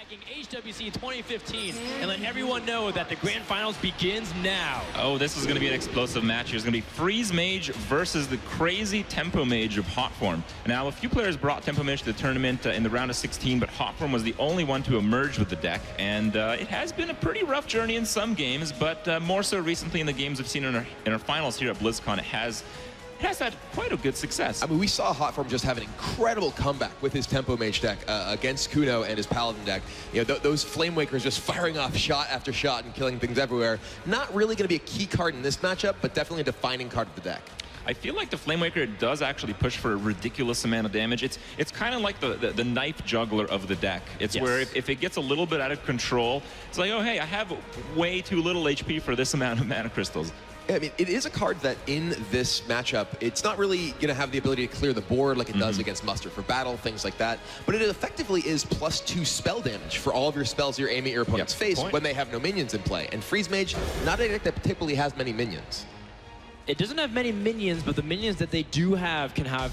attacking HWC 2015 and let everyone know that the Grand Finals begins now. Oh, this is going to be an explosive match. There's going to be Freeze Mage versus the crazy Tempo Mage of Hotform. Now, a few players brought Tempo Mage to the tournament in the round of 16, but Hotform was the only one to emerge with the deck, and it has been a pretty rough journey in some games, but more so recently in the games we've seen in our finals here at Blizzcon, it has had quite a good success. I mean, we saw Hotform just have an incredible comeback with his Tempo Mage deck against Kuno and his Paladin deck. You know, those Flame Wakers just firing off shot after shot and killing things everywhere. Not really going to be a key card in this matchup, but definitely a defining card of the deck. I feel like the Flame Waker does actually push for a ridiculous amount of damage. It's kind of like the knife juggler of the deck. It's where if it gets a little bit out of control, it's like, oh, hey, I have way too little HP for this amount of mana crystals. I mean, it is a card that in this matchup, it's not really going to have the ability to clear the board like it does against Muster for Battle, things like that. But it effectively is +2 spell damage for all of your spells you're aiming at your opponent's face when they have no minions in play. And Freeze Mage, not a deck that typically has many minions. It doesn't have many minions, but the minions that they do have can have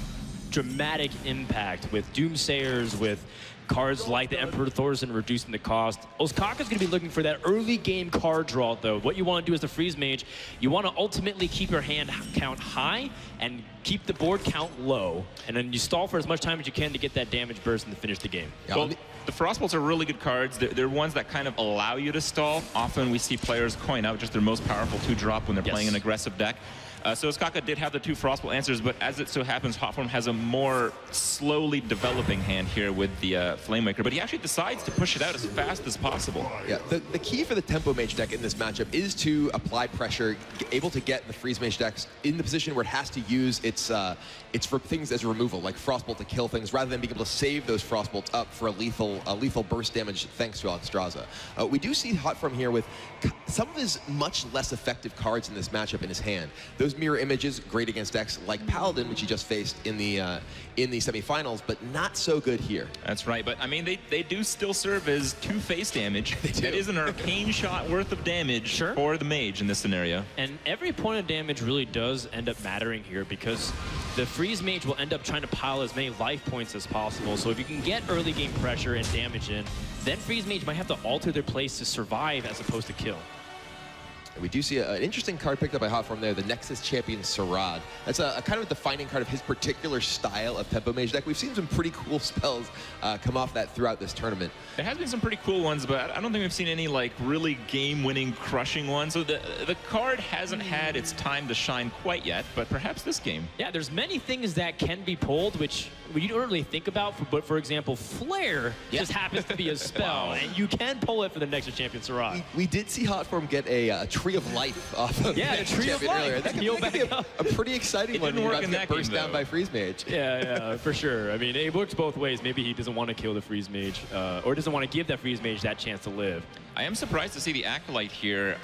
dramatic impact with Doomsayers, with cards like the Emperor Thorson reducing the cost. Ostkaka's going to be looking for that early game card draw, though. What you want to do as the Freeze Mage, you want to ultimately keep your hand count high and keep the board count low, and then you stall for as much time as you can to get that damage burst and to finish the game. Yeah, well, the Frostbolts are really good cards. They're ones that kind of allow you to stall. Often we see players coin out just their most powerful 2-drop when they're playing an aggressive deck. So Ostkaka did have the 2 Frostbolt answers, but as it so happens, Hotform has a more slowly developing hand here with the Flamewaker, but he actually decides to push it out as fast as possible. Yeah, the key for the Tempo Mage deck in this matchup is to apply pressure, able to get the Freeze Mage decks in the position where it has to use its for things as removal, like Frostbolt to kill things, rather than being able to save those Frostbolts up for a lethal burst damage thanks to Alexstrasza. We do see Hotform here with some of his much less effective cards in this matchup in his hand. Those mirror images, great against decks like Paladin, which he just faced in the semifinals, but not so good here. That's right, but I mean, they do still serve as 2 face damage. That is an arcane shot worth of damage for the mage in this scenario. And every point of damage really does end up mattering here, because the Freeze Mage will end up trying to pile as many life points as possible. So if you can get early game pressure and damage in, then Freeze Mage might have to alter their place to survive as opposed to kill. We do see an interesting card picked up by Hotform there, the Nexus Champion Sarad. That's a kind of defining card of his particular style of Tempo Mage deck. We've seen some pretty cool spells come off that throughout this tournament. There has been some pretty cool ones, but I don't think we've seen any like really game-winning, crushing ones. So the card hasn't had its time to shine quite yet, but perhaps this game. Yeah, there's many things that can be pulled, which you don't really think about, but for example, Flare just happens to be a spell, and you can pull it for the Nexus Champion Sarad. We did see Hotform get a Tree of Life off of the Tree of Life earlier. That could be a pretty exciting one when you're about to get burst down by Freeze Mage. Yeah, for sure. I mean, it works both ways. Maybe he doesn't want to kill the Freeze Mage, or doesn't want to give that Freeze Mage that chance to live. I am surprised to see the Acolyte here.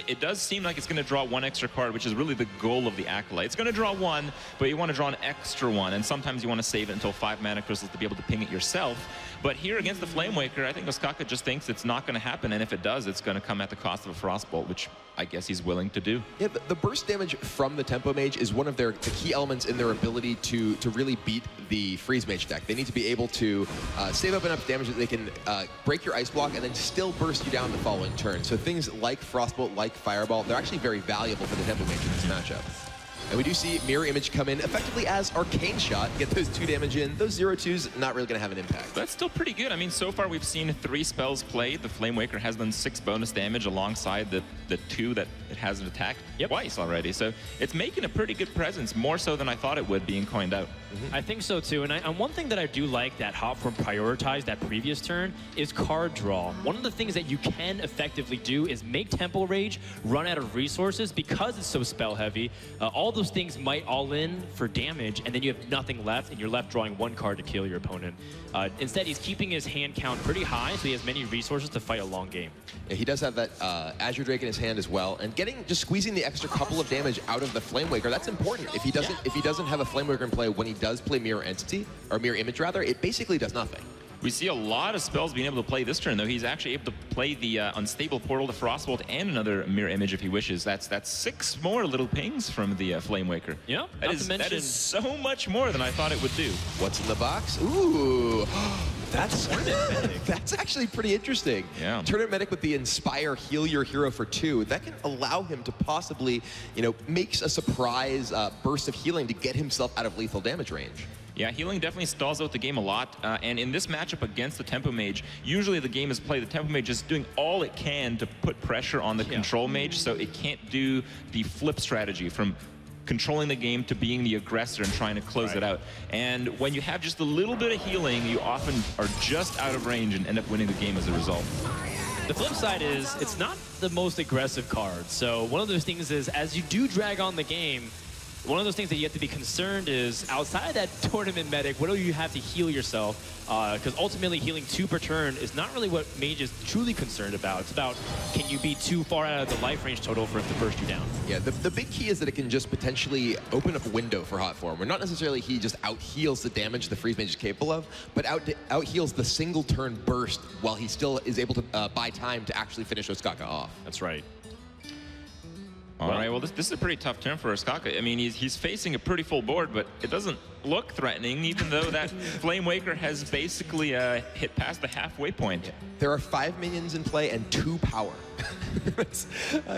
It does seem like it's going to draw 1 extra card, which is really the goal of the Acolyte. It's going to draw 1, but you want to draw an extra 1, and sometimes you want to save it until 5 mana crystals to be able to ping it yourself. But here against the Flamewaker, I think Ostkaka just thinks it's not going to happen, and if it does, it's going to come at the cost of a Frostbolt, which I guess he's willing to do. Yeah, the burst damage from the Tempo Mage is one of the key elements in their ability to really beat the Freeze Mage deck. They need to be able to save up enough damage that they can break your Ice Block and then still burst you down the following turn. So things like Frostbolt, like Fireball, they're actually very valuable for the Tempo Mage in this matchup. And we do see Mirror Image come in effectively as Arcane Shot, get those 2 damage in. Those 0/2s not really going to have an impact. That's still pretty good. I mean, so far we've seen 3 spells played. The Flamewaker has done 6 bonus damage alongside the 2 that it hasn't attacked twice already. So it's making a pretty good presence, more so than I thought it would being coined out. I think so too. And one thing that I do like that Hotform prioritized that previous turn is card draw. One of the things that you can effectively do is make Tempo Rage run out of resources because it's so spell heavy. All those things might all in for damage, and then you have nothing left, and you're left drawing 1 card to kill your opponent. Instead, he's keeping his hand count pretty high, so he has many resources to fight a long game. Yeah, he does have that Azure Drake in his hand as well, and just squeezing the extra couple of damage out of the Flamewaker, that's important. If he doesn't have a Flamewaker in play when he does play Mirror Entity, or Mirror Image rather, it basically does nothing. We see a lot of spells being able to play this turn, though. He's actually able to play the Unstable Portal to Frostbolt and another Mirror Image if he wishes. That's 6 more little pings from the Flamewaker. Yeah, that is so much more than I thought it would do. What's in the box? Ooh, That's actually pretty interesting. Yeah. Tournament Medic with the Inspire, heal your hero for 2. That can allow him to possibly, makes a surprise burst of healing to get himself out of lethal damage range. Yeah, healing definitely stalls out the game a lot, and in this matchup against the Tempo Mage, usually the game is played, the Tempo Mage is doing all it can to put pressure on the Control Mage, so it can't do the flip strategy from controlling the game to being the aggressor and trying to close it out. And when you have just a little bit of healing, you often are just out of range and end up winning the game as a result. The flip side is, it's not the most aggressive card, so one of those things is, as you do drag on the game, one of those things that you have to be concerned is, outside of that Tournament Medic, what do you have to heal yourself? Because ultimately, healing 2 per turn is not really what Mage is truly concerned about. It's about, can you be too far out of the life range total for it to burst you down? Yeah, the big key is that it can just potentially open up a window for Hotform, where not necessarily he just out-heals the damage the Freeze Mage is capable of, but out-heals the single turn burst while he still is able to buy time to actually finish Ostkaka off. That's right. All right, well, this is a pretty tough turn for Ostkaka. I mean, he's facing a pretty full board, but it doesn't look threatening, even though that Flame Waker has basically hit past the halfway point. There are 5 minions in play and 2 power. It's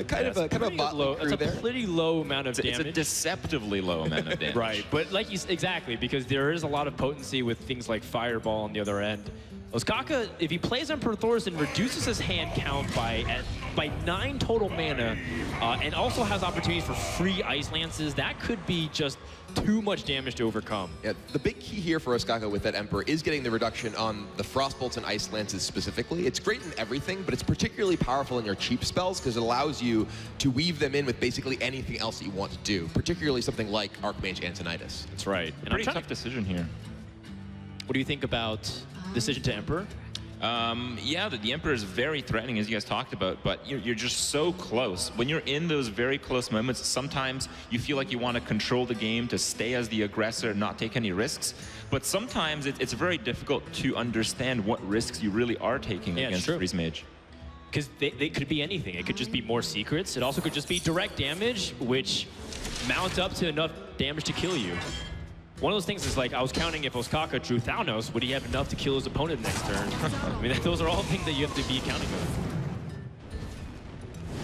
kind of a bot low. That's a pretty low amount of damage. It's a deceptively low amount of damage. Right, but like exactly, because there is a lot of potency with things like Fireball on the other end. Ostkaka, if he plays Emperor Thorson, reduces his hand count by 9 total mana, and also has opportunities for free Ice Lances. That could be just too much damage to overcome. Yeah, the big key here for Ostkaka with that Emperor is getting the reduction on the Frostbolts and Ice Lances specifically. It's great in everything, but it's particularly powerful in your cheap spells because it allows you to weave them in with basically anything else that you want to do, particularly something like Archmage Antonidas. That's right. And pretty tough decision here. What do you think about decision to Emperor? Yeah, the Emperor is very threatening, as you guys talked about, but you're just so close. When you're in those very close moments, sometimes you feel like you want to control the game to stay as the aggressor and not take any risks. But sometimes it's very difficult to understand what risks you really are taking against Freeze Mage. Because they could be anything. It could just be more secrets. It also could just be direct damage, which mounts up to enough damage to kill you. One of those things is like, I was counting if Ostkaka drew Thanos, would he have enough to kill his opponent next turn? I mean, those are all things that you have to be accounting with.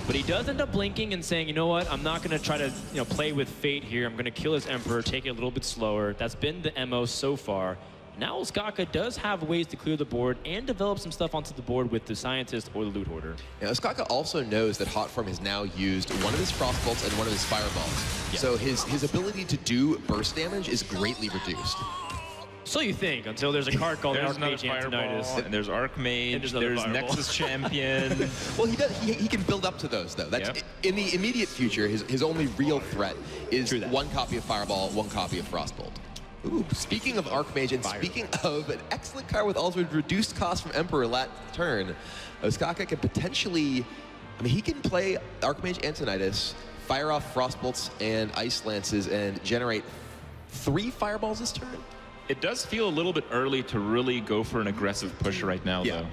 But he does end up blinking and saying, you know what, I'm not going to try to play with fate here. I'm going to kill his Emperor, take it a little bit slower. That's been the MO so far. Now Ostkaka does have ways to clear the board and develop some stuff onto the board with the Scientist or the Loot Hoarder. Yeah, Ostkaka also knows that Hotform has now used one of his Frostbolts and one of his Fireballs. Yeah. So his ability to do burst damage is greatly reduced. So you think, until there's a card called Archmage Antonidas. And there's Archmage, and there's Nexus Champion. Well, he can build up to those, though. That's in the immediate future, his only real threat is 1 copy of Fireball, 1 copy of Frostbolt. Ooh, speaking of Archmage, and speaking of an excellent card with also reduced cost from Emperor last turn, Ostkaka can potentially, I mean, he can play Archmage Antonidas, fire off Frostbolts and Ice Lances, and generate 3 Fireballs this turn? It does feel a little bit early to really go for an aggressive push right now, though.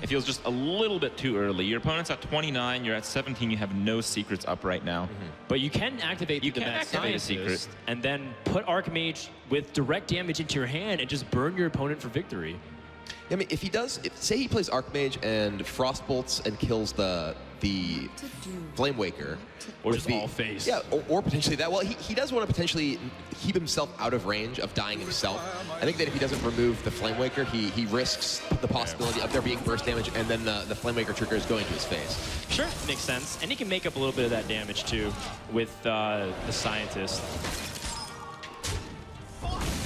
It feels just a little bit too early. Your opponent's at 29, you're at 17, you have no secrets up right now. But you can activate a secret and then put Archmage with direct damage into your hand and just burn your opponent for victory. I mean, if he does, say he plays Archmage and Frostbolts and kills the Flame Waker. Or just all face. Yeah, or potentially that. Well, he does want to potentially keep himself out of range of dying himself. I think that if he doesn't remove the Flame Waker, he risks the possibility of there being burst damage and then the Flame Waker trigger is going to his face. Sure, makes sense. And he can make up a little bit of that damage too with the Scientist.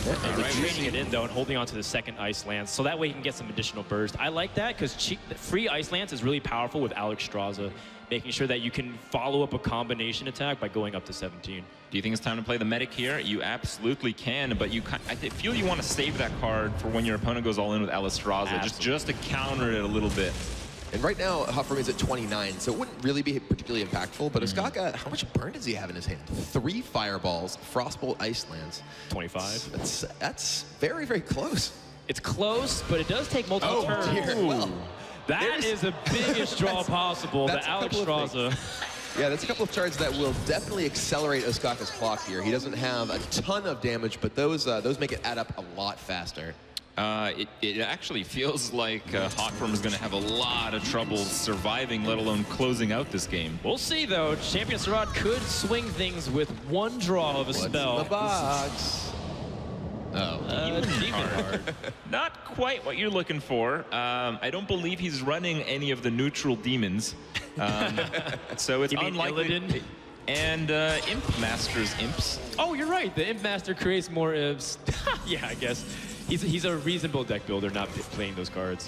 And training it in, though, and holding on to the second Ice Lance, so that way he can get some additional burst. I like that, because free Ice Lance is really powerful with Alex Straza, making sure that you can follow up a combination attack by going up to 17. Do you think it's time to play the Medic here? You absolutely can, but I feel you want to save that card for when your opponent goes all in with Alex Straza, just to counter it a little bit. And right now, Hotform is at 29, so it wouldn't really be particularly impactful. But Ostkaka, how much burn does he have in his hand? 3 Fireballs, Frostbolt, Ice Lance. 25. That's very, very close. It's close, but it does take multiple turns. Dear. Well, that is the biggest draw possible, the Alex Straza. Yeah, that's a couple of charges that will definitely accelerate Ostkaka's clock here. He doesn't have a ton of damage, but those make it add up a lot faster. It actually feels like Hotform is going to have a lot of trouble surviving, let alone closing out this game. We'll see, though. Champion Sarad could swing things with one draw of a spell. What's in the box? Demon Heart. Not quite what you're looking for. I don't believe he's running any of the neutral demons. So it's unlikely. Illidan? And Imp Master's Imps. Oh, you're right. The Imp Master creates more Imps. Yeah, I guess. He's a reasonable deck builder, not playing those cards.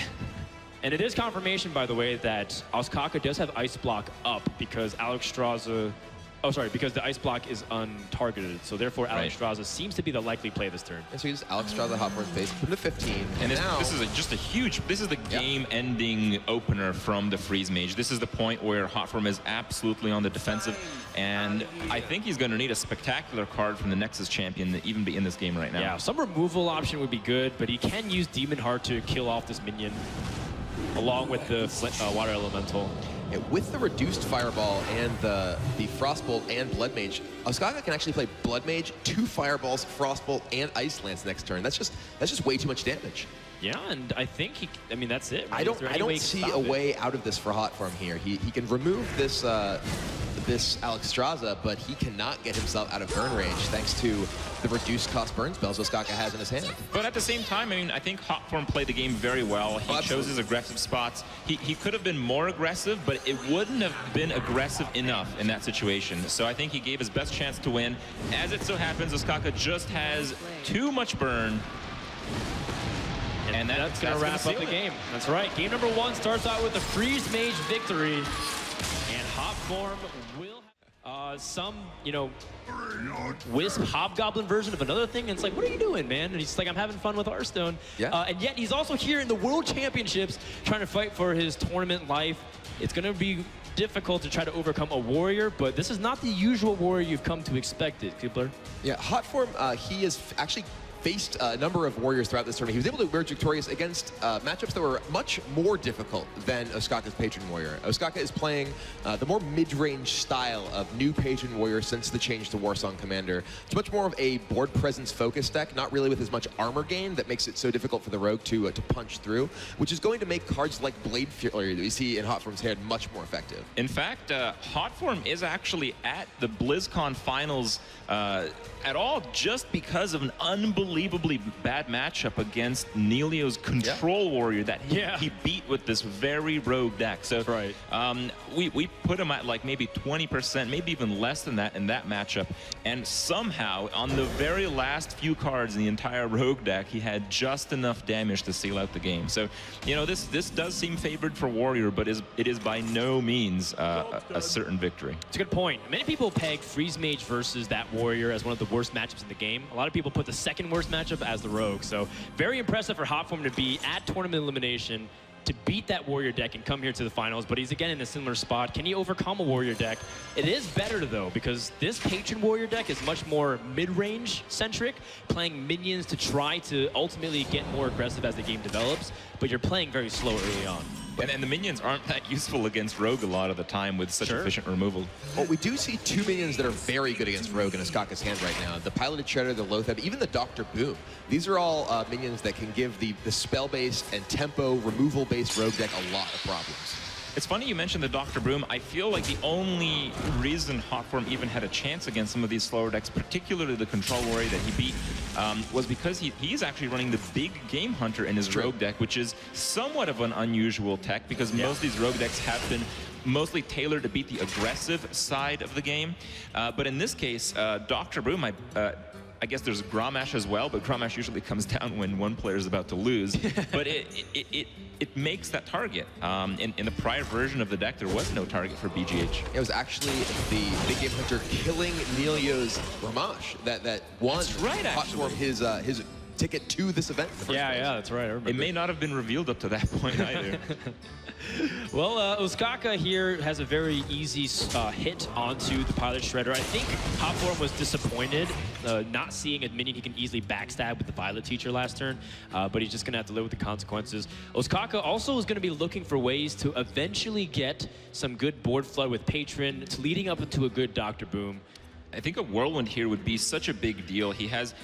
And it is confirmation, by the way, that Ostkaka does have Ice Block up because Alexstrasza... Oh, sorry, because the Ice Block is untargeted. So therefore, Alexstrasza seems to be the likely play this turn. And so he just Alexstrasza Hotform's face, put him to 15. And now, this is just a huge, this is the game-ending opener from the Freeze Mage. This is the point where Hotform is absolutely on the defensive. And I think he's going to need a spectacular card from the Nexus champion to even be in this game right now. Yeah, some removal option would be good, but he can use Demon Heart to kill off this minion, along with the Water Elemental. with the reduced Fireball and the Frostbolt and Blood Mage, Ostkaka can actually play Blood Mage, 2 Fireballs, Frostbolt, and Ice Lance next turn. That's just way too much damage. Yeah, and I think I mean that's it. Right? I don't see a way out of this for Hotform here. He can remove this this Alexstrasza, but he cannot get himself out of burn range thanks to the reduced cost burn spells Ostkaka has in his hand. But at the same time, I mean, I think Hotform played the game very well. He chose his aggressive spots. He could have been more aggressive, but it wouldn't have been aggressive enough in that situation. So I think he gave his best chance to win. As it so happens, Ostkaka just has too much burn. And that's going to wrap up the game. That's right. Game number 1 starts out with a Freeze Mage victory. And Hotform will have some, you know, Wisp Hobgoblin version of another thing. And it's like, what are you doing, man? And he's like, I'm having fun with Hearthstone. Yeah. And yet he's also here in the World Championships trying to fight for his tournament life. It's going to be difficult to try to overcome a warrior, but this is not the usual warrior you've come to expect it, Kibler. Yeah, Hotform, he has actually faced a number of warriors throughout this tournament. He was able to emerge victorious against matchups that were much more difficult than Ostkaka's Patron Warrior. Ostkaka is playing the more mid-range style of new Patron Warrior since the change to Warsong Commander. It's much more of a board presence focused deck, not really with as much armor gain that makes it so difficult for the rogue to punch through, which is going to make cards like Blade Fury that we see in Hotform's hand much more effective. In fact, Hotform is actually at the Blizzcon finals at all just because of an unbelievably bad matchup against Nelio's Control Warrior that he beat with this very rogue deck. So we put him at like maybe 20%, maybe even less than that in that matchup. And somehow, on the very last few cards in the entire rogue deck, he had just enough damage to seal out the game. So, you know, this does seem favored for Warrior, but it is by no means a certain victory. It's a good point. Many people peg Freeze Mage versus that Warrior as one of the worst matchups in the game. A lot of people put the second worst matchup as the Rogue. So very impressive for Hotform to be at tournament elimination, to beat that Warrior deck and come here to the finals, but he's again in a similar spot. Can he overcome a Warrior deck? It is better though, because this Patron Warrior deck is much more mid-range centric, playing minions to try to ultimately get more aggressive as the game develops, but you're playing very slow early on. And the minions aren't that useful against Rogue a lot of the time with such efficient removal. Well, we do see 2 minions that are very good against Rogue in Ostkaka's hand right now. The Piloted Shredder, the Loatheb, even the Dr. Boom. These are all minions that can give the spell-based and tempo removal-based Rogue deck a lot of problems. It's funny you mentioned the Dr. Boom. I feel like the only reason Hotform even had a chance against some of these slower decks, particularly the Control Warrior that he beat, was because he's actually running the big Game Hunter in his Rogue deck, which is somewhat of an unusual tech because most of these Rogue decks have been mostly tailored to beat the aggressive side of the game. But in this case, Dr. Boom, I guess there's Grommash as well, but Grommash usually comes down when one player is about to lose. But it makes that target. In the prior version of the deck, there was no target for BGH. It was actually the Big Game Hunter killing Nelio's Grommash that won Hotform his ticket to this event. Yeah, that's right. I remember. It may not have been revealed up to that point either. Well, Ostkaka here has a very easy hit onto the Pilot Shredder. I think Hotform was disappointed not seeing a minion he can easily backstab with the Violet Teacher last turn, but he's just going to have to live with the consequences. Ostkaka also is going to be looking for ways to eventually get some good board flood with Patron, leading up into a good Dr. Boom. I think a Whirlwind here would be such a big deal. He has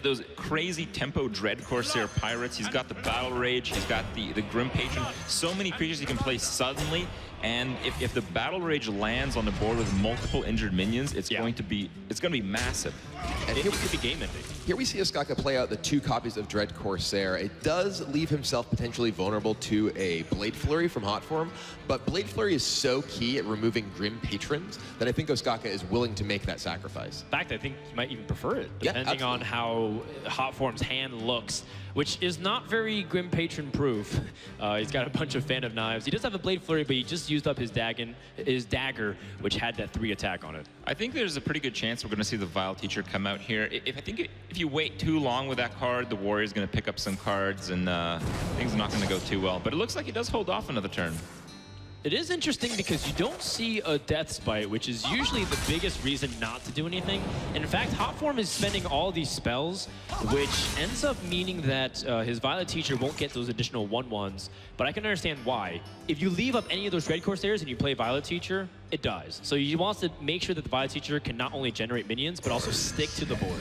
those crazy tempo Dread Corsair Pirates. He's got the Battle Rage. He's got the Grim Patron. So many creatures he can play suddenly. And if the Battle Rage lands on the board with multiple injured minions, it's going to be massive. And here could be game ending. Here we see Ostkaka play out the 2 copies of Dread Corsair. It does leave himself potentially vulnerable to a Blade Flurry from Hotform, but Blade Flurry is so key at removing Grim Patrons that I think Ostkaka is willing to make that sacrifice. In fact, I think he might even prefer it, Yeah, depending on how Hotform's hand looks, which is not very Grim Patron proof. He's got a bunch of Fan of Knives. He does have a Blade Flurry, but he just used up his dagger, which had that 3 attack on it. I think there's a pretty good chance we're going to see the Vile Teacher come out here. If you wait too long with that card, the Warrior's going to pick up some cards, and things are not going to go too well. But it looks like he does hold off another turn. It is interesting because you don't see a Death Spite, which is usually the biggest reason not to do anything. And in fact, Hotform is spending all these spells, which ends up meaning that his Violet Teacher won't get those additional 1/1s. But I can understand why. If you leave up any of those Red Corsairs and you play Violet Teacher, it dies. So he wants to make sure that the Violet Teacher can not only generate minions, but also stick to the board.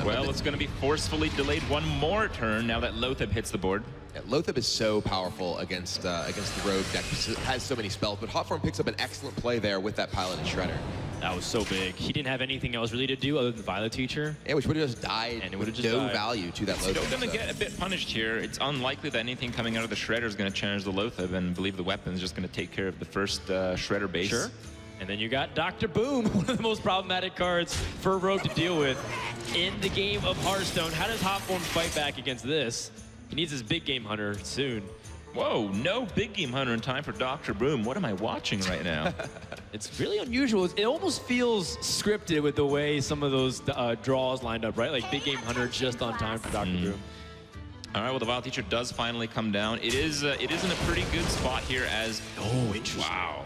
Well, it's going to be forcefully delayed one more turn now that Lotheb hits the board. Yeah, Lotheb is so powerful against the Rogue deck because it has so many spells, but Hotform picks up an excellent play there with that Pilot and Shredder. That was so big. He didn't have anything else really to do other than Violet Teacher. Yeah, which would have just died, and it would have just no died. value to that Lotheb. Still going to get a bit punished here. It's unlikely that anything coming out of the Shredder is going to challenge the Lotheb, and I believe the weapon is just going to take care of the first Shredder base. Sure. And then you got Dr. Boom, one of the most problematic cards for a Rogue to deal with in the game of Hearthstone. How does Hotform fight back against this? He needs his big game hunter soon. Whoa, no big game hunter in time for Dr. Boom. What am I watching right now? It's really unusual. It almost feels scripted with the way some of those draws lined up, right? Like big game hunter just on time for Dr. Boom. All right, well, the Vile Teacher does finally come down. It is in a pretty good spot here as... Oh, interesting. Wow.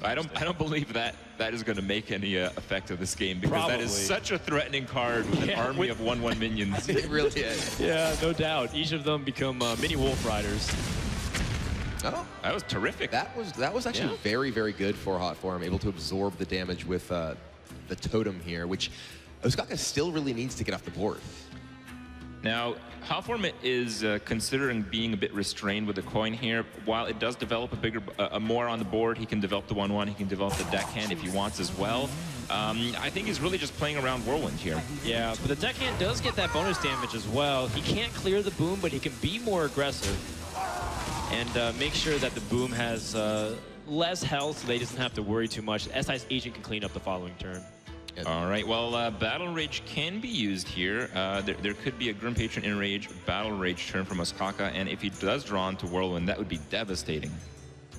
I don't believe that is going to make any effect of this game, because that is such a threatening card with an army of 1/1 minions. It really is. Yeah, no doubt. Each of them become mini Wolf Riders. Oh, that was terrific. That was actually very, very good for Hotform, able to absorb the damage with the totem here, which Ostkaka still really needs to get off the board. Now, Hotform is considering being a bit restrained with the coin here. While it does develop a more on the board, he can develop the 1/1, he can develop the deckhand if he wants as well. I think he's really just playing around Whirlwind here. Yeah, but the deckhand does get that bonus damage as well. He can't clear the boom, but he can be more aggressive and make sure that the boom has less health so that he doesn't have to worry too much. SI's agent can clean up the following turn. All right, well, Battle Rage can be used here. There could be a Grim Patron Enrage Battle Rage turn from Ostkaka, and if he does draw into Whirlwind, that would be devastating.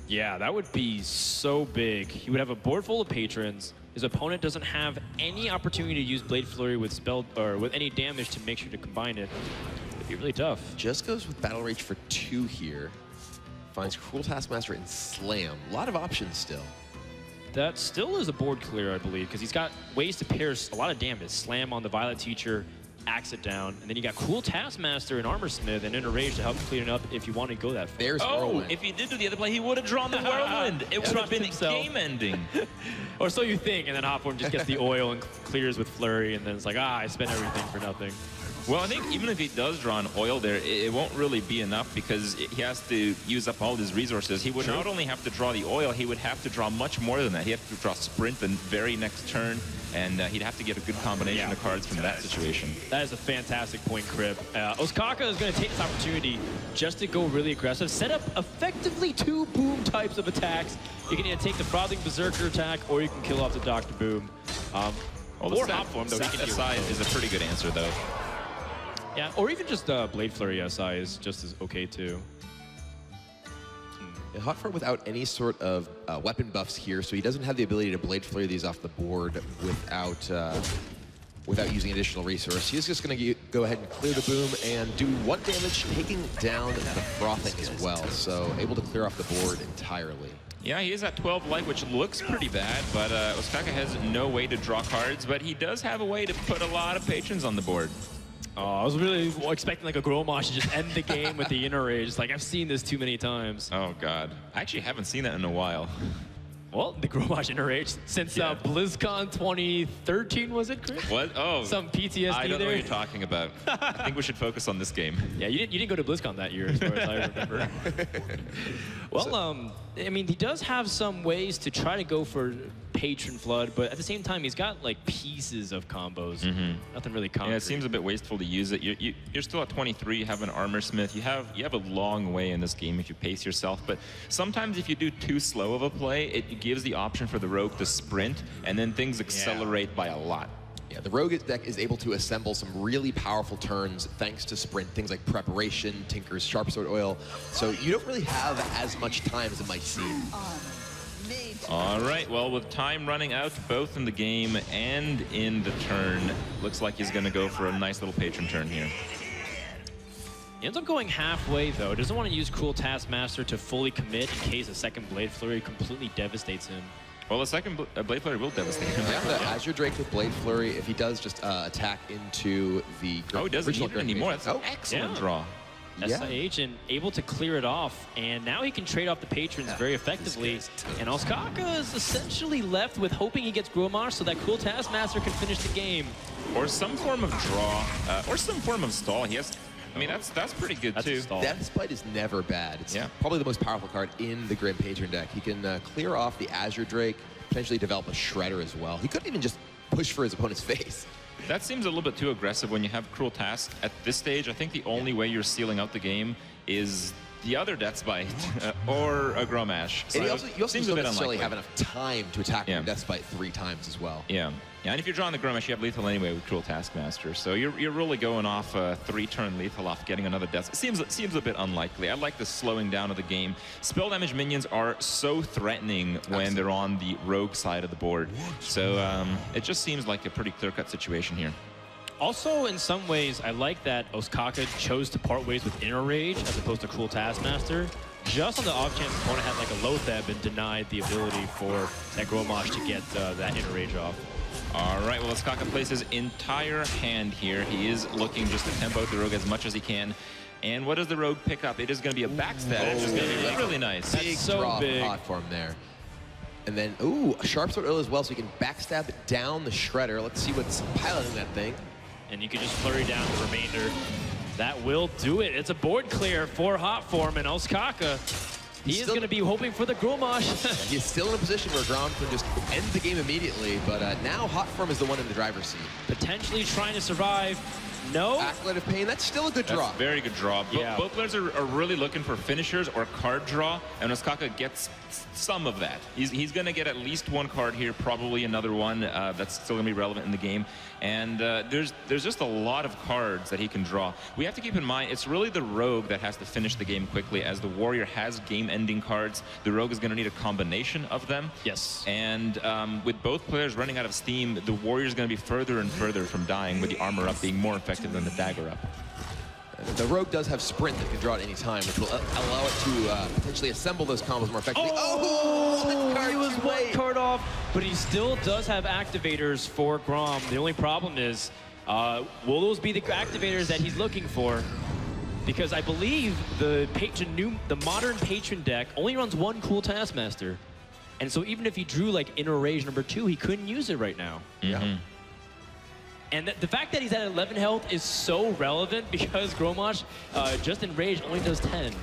Yeah, that would be so big. He would have a board full of patrons. His opponent doesn't have any opportunity to use Blade Flurry with spell or with any damage to make sure to combine it. It'd be really tough. Just goes with Battle Rage for 2 here. Finds Cruel Taskmaster and Slam. A lot of options still. That still is a board clear, I believe, because he's got ways to pair a lot of damage. Slam on the Violet Teacher, axe it down, and then you got Cool Taskmaster and Armorsmith and Enrage to help clean it up if you want to go that far. There's Whirlwind. If he did do the other play, he would have drawn the Whirlwind. It would have been game-ending. Or so you think, and then Hotform just gets the oil and clears with Flurry, and then it's like, I spent everything for nothing. Well, I think even if he does draw an oil there, it won't really be enough because he has to use up all his resources. He would not only have to draw the oil, he would have to draw much more than that. He'd have to draw Sprint the very next turn, and he'd have to get a good combination of cards from that situation. That is a fantastic point, Crib. Ostkaka is going to take this opportunity just to go really aggressive, set up effectively 2 boom types of attacks. You can either take the Frothing Berserker attack, or you can kill off the Dr. Boom. Well, or Hotform, though. He can SI is a pretty good answer, though. Yeah, or even just Blade Flurry SI is just as okay, too. Yeah, Hotform without any sort of weapon buffs here, so he doesn't have the ability to Blade Flurry these off the board without using additional resource. He's just going to go ahead and clear the boom and do 1 damage, taking down the Frothing as well, so able to clear off the board entirely. Yeah, he is at 12 life, which looks pretty bad, but Ostkaka has no way to draw cards, but he does have a way to put a lot of patrons on the board. Oh, I was really expecting like a Grommash to just end the game with the Enrage. Like, I've seen this too many times. Oh, God. I actually haven't seen that in a while. Well, the Grommash Interage since BlizzCon 2013, was it, Chris? What? Oh. Some PTSD I don't know there. what you're talking about. I think we should focus on this game. Yeah, you didn't go to BlizzCon that year, as far as I remember. Well, I mean, he does have some ways to try to go for Patron Flood, but at the same time, he's got like pieces of combos. Nothing really concrete. Yeah, it seems a bit wasteful to use it. You're still at 23. You have an Armor Smith. You have a long way in this game if you pace yourself. But sometimes if you do too slow of a play, it gives the option for the Rogue to sprint, and then things accelerate by a lot. Yeah, the Rogue deck is able to assemble some really powerful turns thanks to sprint, things like Preparation, Tinker's Sharp Sword Oil. So you don't really have as much time as it might seem. All right, well, with time running out, both in the game and in the turn, looks like he's going to go for a nice little patron turn here. He ends up going halfway, though. Doesn't want to use Cruel Taskmaster to fully commit in case a second Blade Flurry completely devastates him. Well, a second Blade Flurry will devastate him. Yeah, the Azure Drake with Blade Flurry, if he does just attack into the he doesn't need it anymore. That's an excellent draw. SIH and able to clear it off, and now he can trade off the patrons very effectively. And Ostkaka is essentially left with hoping he gets Grommash so that Cruel Taskmaster can finish the game. Or some form of draw, or some form of stall. He has, I mean, that's pretty good too. Death Spite is never bad. It's probably the most powerful card in the Grim Patron deck. He can clear off the Azure Drake, potentially develop a Shredder as well. He couldn't even just push for his opponent's face. That seems a little bit too aggressive when you have Cruel Task. At this stage, I think the only way you're sealing out the game is the other Death Spite or a Grommash. So and you also don't necessarily have enough time to attack Death Spite 3 times as well. Yeah, and if you're drawing the Grommash, you have lethal anyway with Cruel Taskmaster. So you're really going off a 3-turn lethal off getting another Death. It seems a bit unlikely. I like the slowing down of the game. Spell damage minions are so threatening when they're on the rogue side of the board. So it just seems like a pretty clear-cut situation here. Also, in some ways, I like that Ostkaka chose to part ways with Inner Rage as opposed to Cruel Taskmaster, just on the off chance the opponent had like a Lotheb and denied the ability for that Grommash to get that Inner Rage off. All right, well, Ostkaka plays his entire hand here. He is looking just to tempo out the Rogue as much as he can. And what does the Rogue pick up? It is going to be a backstab, which is going to be really nice. Big draw big. Hotform there. And then, ooh, a Sharp Sword Oil as well, so he can backstab down the Shredder. Let's see what's piloting that thing. And you can just flurry down the remainder. That will do it. It's a board clear for Hotform, and Ostkaka, he is going to be hoping for the Grommash. He's still in a position where Grom can just end the game immediately, but now Hotform is the one in the driver's seat. Potentially trying to survive. No. Acolyte of Pain, that's still a good draw. That's a very good draw. Both players are really looking for finishers or card draw, and Ostkaka gets some of that. He's going to get at least one card here, probably another one that's still going to be relevant in the game. And there's just a lot of cards that he can draw. We have to keep in mind, it's really the Rogue that has to finish the game quickly, as the Warrior has game-ending cards. The Rogue is going to need a combination of them. Yes. And with both players running out of steam, the Warrior is going to be further and further from dying, with the armor up being more effective than the dagger up. The Rogue does have Sprint that can draw at any time, which will allow it to potentially assemble those combos more effectively. He was one card off, but he still does have activators for Grom. The only problem is, will those be the activators that he's looking for? Because I believe the modern Patron deck only runs one Cruel Taskmaster. And so even if he drew like Inner Rage #2, he couldn't use it right now. Yeah. And the fact that he's at 11 health is so relevant because Grommash, just in Rage, only does 10.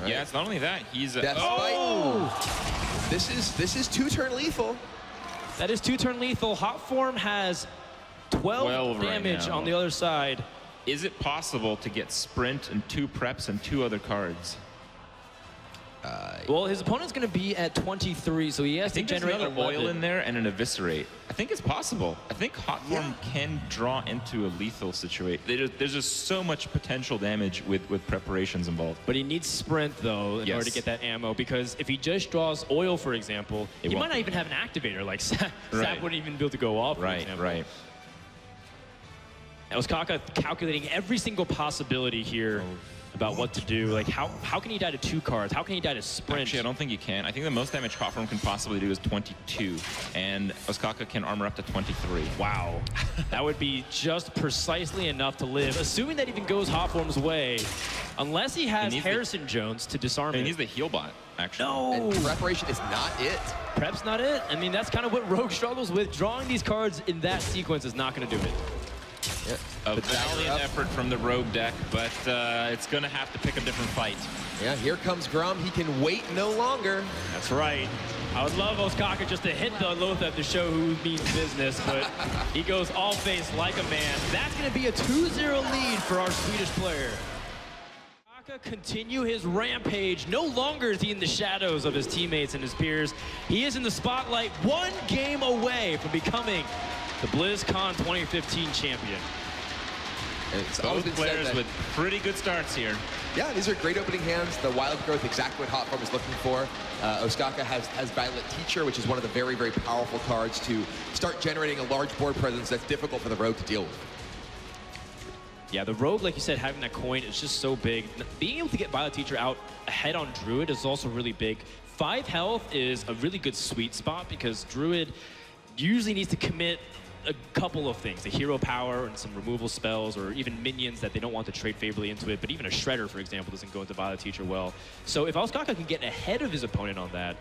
Right. Yeah, it's not only that. He's... This is 2-turn lethal. That is 2-turn lethal. Hotform has 12 damage right on the other side. Is it possible to get Sprint and 2 preps and 2 other cards? Well, his opponent's going to be at 23, so he has to generate another 11. oil in there and an eviscerate. I think it's possible. I think Hotform can draw into a lethal situation. There's just so much potential damage with preparations involved. But he needs Sprint, though, in order to get that ammo, because if he just draws oil, for example, he might not even have an activator. Like, Sap wouldn't even be able to go off, for example. Right. Ostkaka calculating every single possibility here. about what to do. Like, how can he die to 2 cards? How can he die to sprint? Actually, I don't think you can. I think the most damage Hotform can possibly do is 22, and Ostkaka can armor up to 23. Wow. That would be just precisely enough to live, assuming that even goes Hotform's way, unless he has Harrison Jones to disarm it. He needs the heal bot, actually. No! And preparation is not it. Prep's not it? I mean, that's kind of what Rogue struggles with. Drawing these cards in that sequence is not going to do it. Yep. A valiant effort from the Rogue deck, but it's going to have to pick a different fight. Yeah, here comes Grum. He can wait no longer. That's right. I would love Ostkaka just to hit the Lothar to show who means business, but he goes all face like a man. That's going to be a 2-0 lead for our Swedish player. Ostkaka continue his rampage. No longer is he in the shadows of his teammates and his peers. He is in the spotlight, 1 game away from becoming the Blizzcon 2015 champion. Both players with pretty good starts here. Yeah, these are great opening hands. The Wild Growth, exactly what Hotform is looking for. Ostkaka has Violet Teacher, which is one of the very, very powerful cards to start generating a large board presence that's difficult for the Rogue to deal with. Yeah, the Rogue, like you said, having that coin is just so big. Being able to get Violet Teacher out ahead on Druid is also really big. 5 health is a really good sweet spot because Druid usually needs to commit a couple of things, the hero power and some removal spells, or even minions that they don't want to trade favorably into it. But even a Shredder, for example, doesn't go into Violet Teacher well. So if Ostkaka can get ahead of his opponent on that,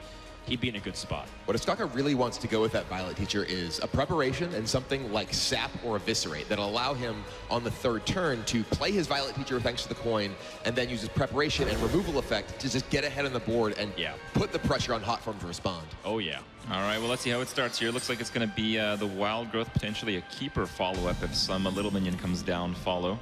he'd be in a good spot. What Ostkaka really wants to go with that Violet Teacher is a preparation and something like Sap or Eviscerate that'll allow him on the 3rd turn to play his Violet Teacher thanks to the coin, and then use his preparation and removal effect to just get ahead on the board and put the pressure on Hotform to respond. Oh, yeah. All right, well, let's see how it starts here. Looks like it's going to be the Wild Growth, potentially a Keeper follow-up if some little minion comes down follow.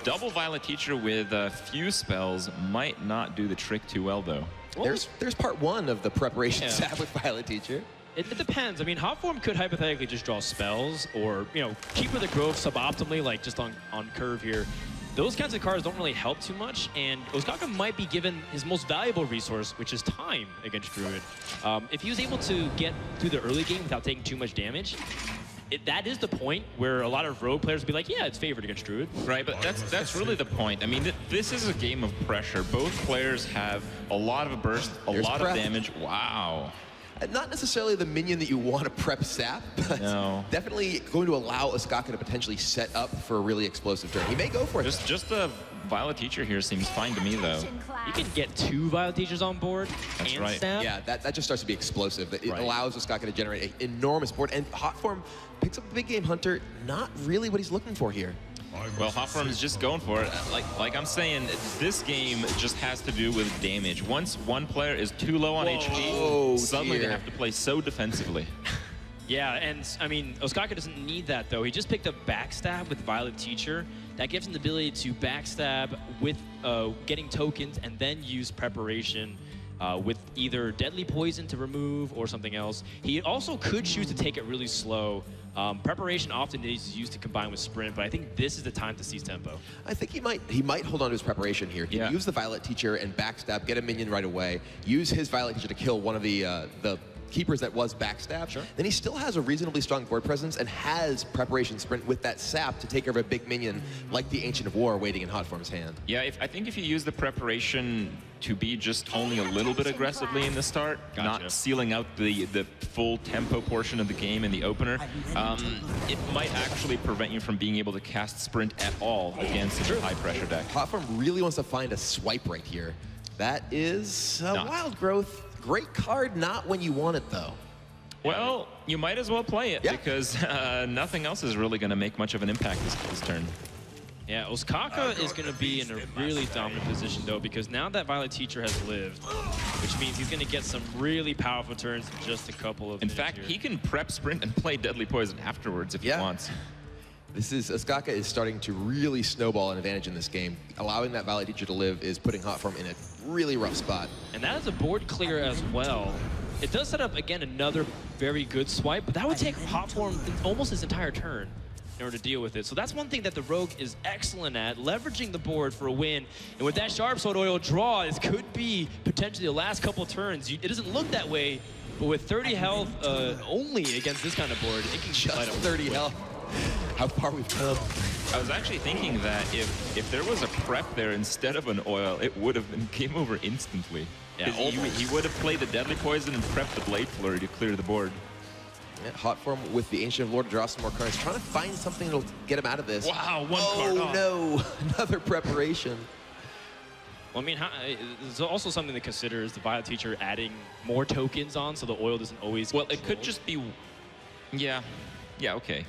Double Violet Teacher with a few spells might not do the trick too well, though. Well, there's part 1 of the preparation Sap with Violet Teacher. It depends. I mean, Hotform could hypothetically just draw spells, or, you know, Keeper the Growth suboptimally, like just on curve here. Those kinds of cards don't really help too much, and Ostkaka might be given his most valuable resource, which is time against Druid. If he was able to get through the early game without taking too much damage, that is the point where a lot of Rogue players will be like, yeah, it's favored against Druid. Right, but that's really the point. I mean, this is a game of pressure. Both players have a lot of burst, a lot of damage. Wow. Not necessarily the minion that you want to prep Sap, but definitely going to allow Ostkaka to potentially set up for a really explosive turn. He may go for it. Just a Violet Teacher here seems fine to me, though. You can get 2 Violet Teachers on board. That's right. Sap. Yeah, that just starts to be explosive. It allows Ostkaka to generate an enormous board, and Hotform picks up a big game hunter. Not really what he's looking for here. Well, Hotform is just going for it. Like I'm saying, this game just has to do with damage. Once one player is too low on HP, suddenly they have to play so defensively. Yeah, and I mean, Ostkaka doesn't need that, though. He just picked up Backstab with Violet Teacher. That gives him the ability to backstab with getting tokens and then use preparation with either Deadly Poison to remove or something else. He also could choose to take it really slow. Preparation often is used to combine with Sprint, but I think this is the time to seize tempo. I think he might hold on to his preparation here. He use the Violet Teacher and backstab, get a minion right away, use his Violet Teacher to kill one of the keepers that was backstab. Then he still has a reasonably strong board presence and has preparation Sprint with that Sap to take care of a big minion like the Ancient of War waiting in Hotform's hand. Yeah, I think if you use the preparation to be just only a little bit aggressively in the start, not sealing out the full tempo portion of the game in the opener, it might actually prevent you from being able to cast Sprint at all against a high pressure deck. Hotform really wants to find a swipe right here. That is Wild Growth. Great card, not when you want it, though. Well, you might as well play it because nothing else is really going to make much of an impact this turn. Yeah, Ostkaka is going to be in a really dominant position, though, because now that Violet Teacher has lived, which means he's going to get some really powerful turns in just a couple of minutes. In fact, he can prep Sprint and play Deadly Poison afterwards if he wants. Ostkaka is starting to really snowball an advantage in this game. Allowing that Violet Teacher to live is putting Hotform in a really rough spot. And that is a board clear as well. It does set up, again, another very good swipe, but that would take Hotform almost his entire turn in order to deal with it. So that's one thing that the Rogue is excellent at, leveraging the board for a win. And with that Sharp Sword Oil draw, this could be potentially the last couple of turns. It doesn't look that way, but with 30 health only against this kind of board, it can just light up 30 health. how far we've come. I was actually thinking that if there was a prep there instead of an oil, it would have been game over instantly. Yeah, he would have played the Deadly Poison and prepped the Blade Flurry to clear the board. Yeah, Hotform with the Ancient of Lore to draw some more cards, trying to find something that'll get him out of this. Wow, one card off. No, another preparation. Well, I mean, there's also something to consider is the Violet Teacher adding more tokens on so the oil doesn't always Well, it could just be... Yeah, okay.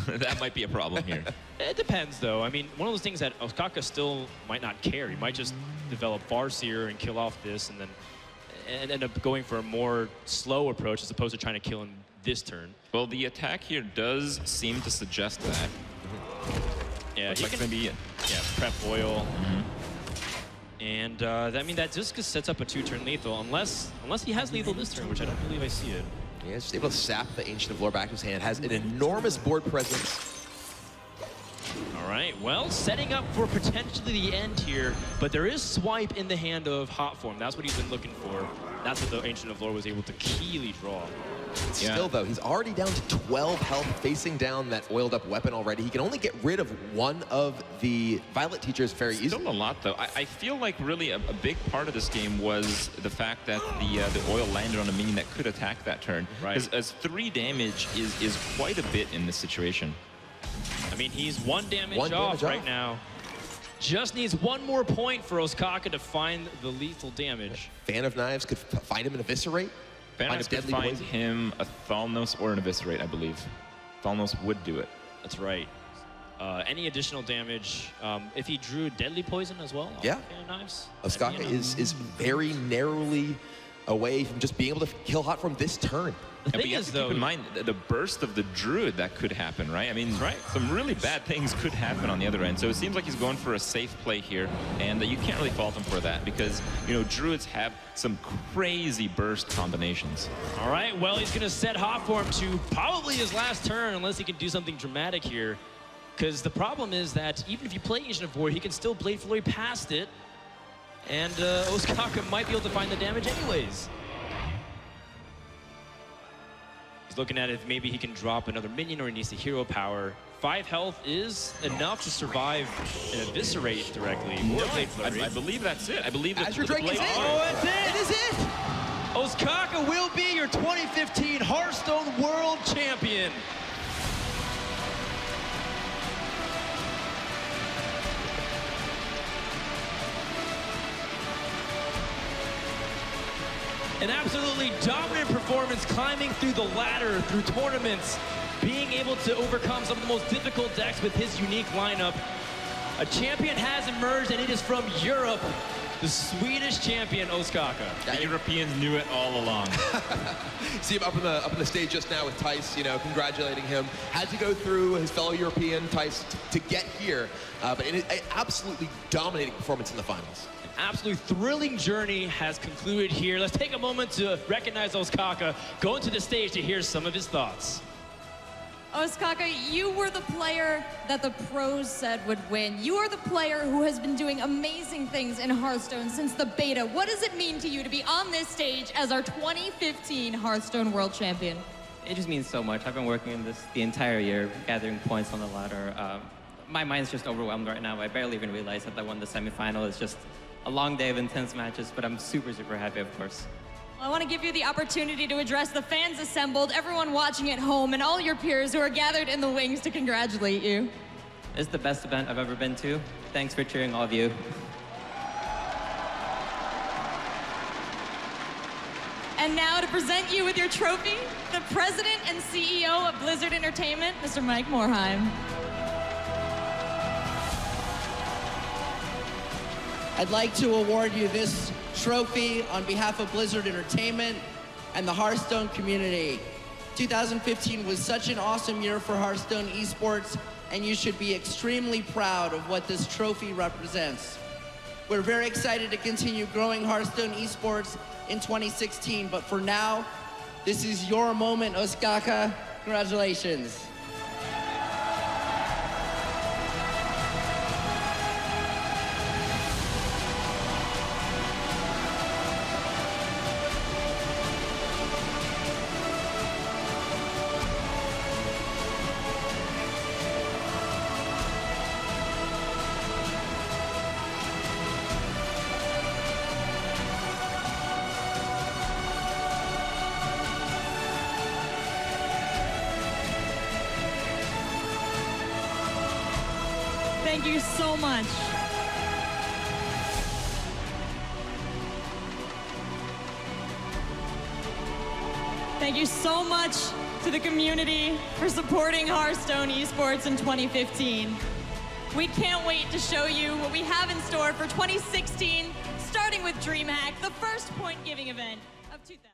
That might be a problem here. It depends, though. I mean, one of those things that Ostkaka still might not care. He might just develop Farseer and kill off this and then end up going for a more slow approach as opposed to trying to kill him this turn. Well, the attack here does seem to suggest that. Yeah, Looks he like can it's gonna be it. Yeah, prep oil. And I mean, that just sets up a 2-turn lethal, unless he has lethal this turn, which I don't believe I see it. Yeah, he's just able to sap the Ancient of Lore back to his hand. Has an enormous board presence. All right, well, setting up for potentially the end here, but there is swipe in the hand of Hotform. That's what he's been looking for. That's what the Ancient of Lore was able to keyly draw. Still, though, he's already down to 12 health, facing down that oiled up weapon already. He can only get rid of one of the Violet Teachers very easily. Still a lot, though. I feel like really a big part of this game was the fact that the oil landed on a minion that could attack that turn. Right. As 3 damage is quite a bit in this situation. I mean, he's 1 damage off right now. Just needs 1 more point for Ostkaka to find the lethal damage. Fan of Knives could find him an Eviscerate. Thanos could find him a Thalnos or an Eviscerate, I believe. Thalnos would do it. That's right. Any additional damage, if he drew Deadly Poison as well? Yeah. Fan of Knives? Ostkaka is very narrowly away from just being able to kill Hotform this turn. The But thing you have is, to though, keep in mind the burst of the Druid that could happen, right? I mean, some really bad things could happen on the other end. So it seems like he's going for a safe play here, and you can't really fault him for that because, you know, Druids have some crazy burst combinations. all right, well, he's going to set Hotform to probably his last turn unless he can do something dramatic here. Because the problem is that even if you play Ancient of War, he can still Blade Flurry past it, and Ostkaka might be able to find the damage anyways. Looking at if maybe he can drop another minion or he needs the hero power. 5 health is enough to survive an Eviscerate directly. No, I believe that's it. I believe that Azure Drake is it. Oh, that's it! It is it! Ostkaka will be your 2015 Hearthstone World Champion. An absolutely dominant performance, climbing through the ladder, through tournaments, being able to overcome some of the most difficult decks with his unique lineup. A champion has emerged, and it is from Europe, the Swedish champion, Ostkaka. The Europeans knew it all along. See him up in the stage just now with Tice, you know, congratulating him. Had to go through his fellow European, Tice, to get here, but an absolutely dominating performance in the finals. Absolutely thrilling journey has concluded here. Let's take a moment to recognize Ostkaka, go into the stage to hear some of his thoughts. Ostkaka, you were the player that the pros said would win. You are the player who has been doing amazing things in Hearthstone since the beta. What does it mean to you to be on this stage as our 2015 Hearthstone World Champion? It just means so much. I've been working on this the entire year, gathering points on the ladder. My mind's just overwhelmed right now. I barely even realized that I won the semifinal. It's just a long day of intense matches, but I'm super, super happy, of course. Well, I want to give you the opportunity to address the fans assembled, everyone watching at home, and all your peers who are gathered in the wings to congratulate you. It's the best event I've ever been to. Thanks for cheering, all of you. And now to present you with your trophy, the President and CEO of Blizzard Entertainment, Mr. Mike Morheim. I'd like to award you this trophy on behalf of Blizzard Entertainment and the Hearthstone community. 2015 was such an awesome year for Hearthstone esports, and you should be extremely proud of what this trophy represents. We're very excited to continue growing Hearthstone esports in 2016, but for now, this is your moment, Ostkaka. Congratulations. Thank you so much. Thank you so much to the community for supporting Hearthstone esports in 2015. We can't wait to show you what we have in store for 2016, starting with DreamHack, the first point giving event of 2000.